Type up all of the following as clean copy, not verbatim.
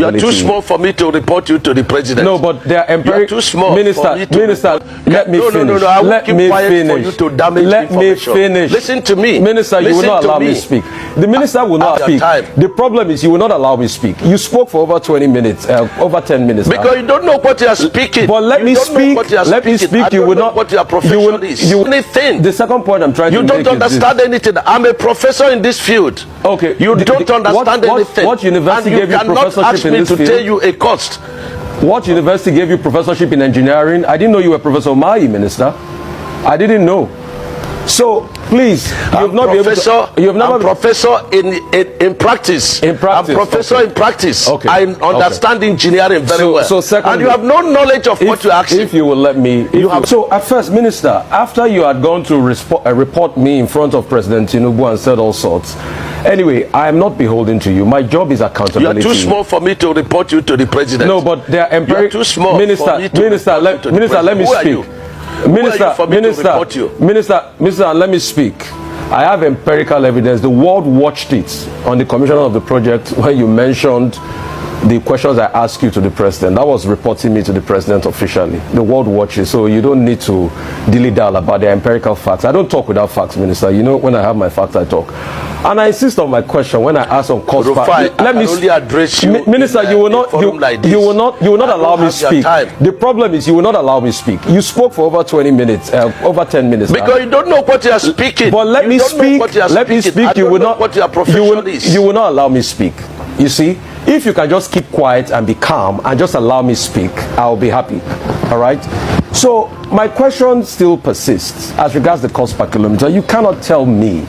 You're too small for me to report you to the president. No, but they are You're too small. Minister, for me to Minister, let me finish. No. I will keep quiet finish. for you to damage let me information. finish. Listen to me. Minister, you will not allow me speak. The minister will not speak. The problem is you will not allow me speak. You spoke for over 20 minutes, over 10 minutes. Because you don't know what you are speaking. But let me speak. Let me speak. You will not. What your profession is. Anything. The second point I'm trying to make is you don't understand anything. I'm a professor in this field. Okay. You don't understand anything. What university gave you professorship in this field? And you cannot ask me to tell you a cost. What university gave you professorship in engineering? I didn't know you were Professor Umahi, Minister. I didn't know. So please, you've not been able to. You've never I'm professor in practice. In practice. I'm professor in practice. Okay. I understand engineering very well. So secondly, and you have no knowledge of what you're asking. If you will let me. So at first, Minister, after you had gone to report me in front of President Tinubu and said all sorts. Anyway, I am not beholden to you. My job is accountability. You're too small for me to report you to the president. No, but they are You're too small. Minister, let me speak. Minister, let me speak. I have empirical evidence. The world watched it on the commissioner of the project when you mentioned the questions I asked you to the president. That was reporting me to the president officially. The world watches, so you don't need to dilly-dally about the empirical facts. I don't talk without facts, Minister. You know, when I have my facts, I talk. And I insist on my question when I ask on cost. Rufai, let me only address you. Minister, you will not allow me speak. The problem is you will not allow me speak. You spoke for over 20 minutes, over 10 minutes. Because you don't know what you are speaking. But let me speak. Let me speak. You will not. What your profession is. You will not allow me speak. You see, if you can just keep quiet and be calm and just allow me speak, I'll be happy. All right. So my question still persists as regards the cost per kilometer. You cannot tell me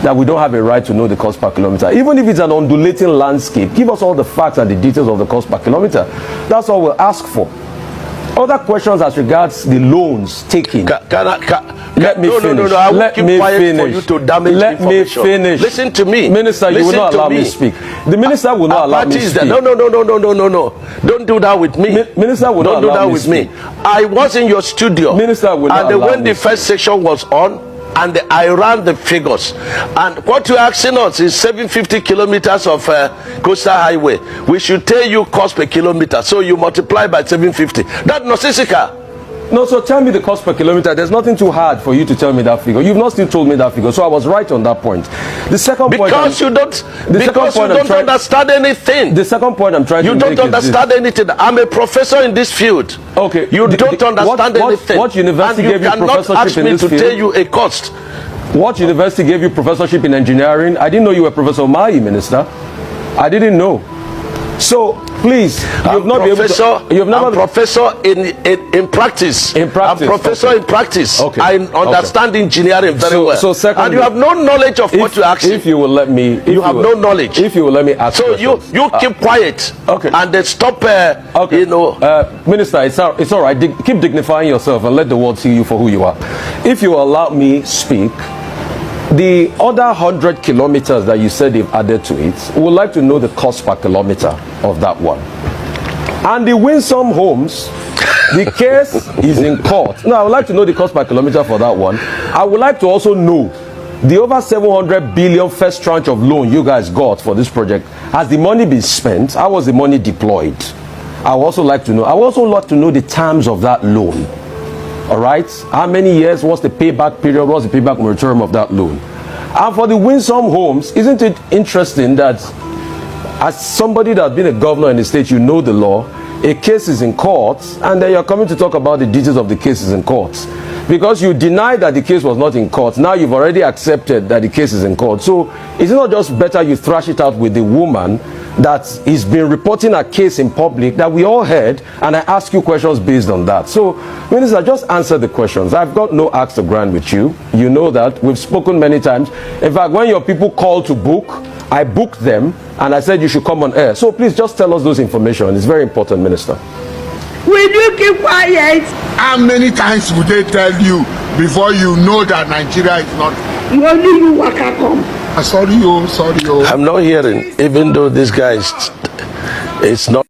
that we don't have a right to know the cost per kilometer. Even if it's an undulating landscape, give us all the facts and the details of the cost per kilometer. That's all we'll ask for. Other questions as regards the loans taken. Let me finish. I will keep quiet for you to damage information. Let me finish. Listen to me. Minister, you will not allow me speak. The minister will not allow me speak. No. Don't do that with me. Minister will not allow me speak. I was in your studio. Minister will not allow me. And when the first section was on, and I ran the figures, and what you're asking us is 750 kilometers of coastal highway. We should tell you cost per kilometer, so you multiply by 750. That's nonsensical. No, so tell me the cost per kilometer. There's nothing too hard for you to tell me that figure. You've not still told me that figure, so I was right on that point. The second point, because you don't understand anything. The second point I'm trying to make is you don't understand anything. I'm a professor in this field. Okay, you don't understand anything. What university gave you professorship in this field? You cannot ask me to tell you a cost. What university gave you professorship in engineering? I didn't know you were Professor Umahi, Minister. I didn't know. So please, you've not been able to. You've never. I'm professor in practice. In practice. I'm professor in practice. Okay. I understand engineering very well. So secondly, and you have no knowledge of what you're asking. If you will let me, you have no knowledge. If you will let me ask. So you keep quiet. Okay. And then stop. Okay. You know, Minister, it's all right. Keep dignifying yourself and let the world see you for who you are. If you allow me speak. The other 100 kilometers that you said they've added to it, we would like to know the cost per kilometer of that one. And the Winsome Homes, the case is in court. Now, I would like to know the cost per kilometer for that one. I would like to also know the over 700 billion first tranche of loan you guys got for this project. Has the money been spent? How was the money deployed? I would also like to know. I would also like to know the terms of that loan. All right, how many years? What's the payback period? What's the payback moratorium of that loan? And for the Winsome Homes, isn't it interesting that as somebody that's been a governor in the state, you know the law, a case is in court, and then you're coming to talk about the details of the cases in court. Because you denied that the case was not in court, now you've already accepted that the case is in court. So is it not just better you thrash it out with the woman that has been reporting a case in public that we all heard, and I ask you questions based on that? So, Minister, just answer the questions. I've got no axe to grind with you. You know that. We've spoken many times. In fact, when your people called to book, I booked them, and I said you should come on air. So please just tell us those information. It's very important, Minister. Will you keep quiet? How many times would they tell you before you know that Nigeria is not? Only you waka come. Sorry. I'm not hearing, even though this guy is not.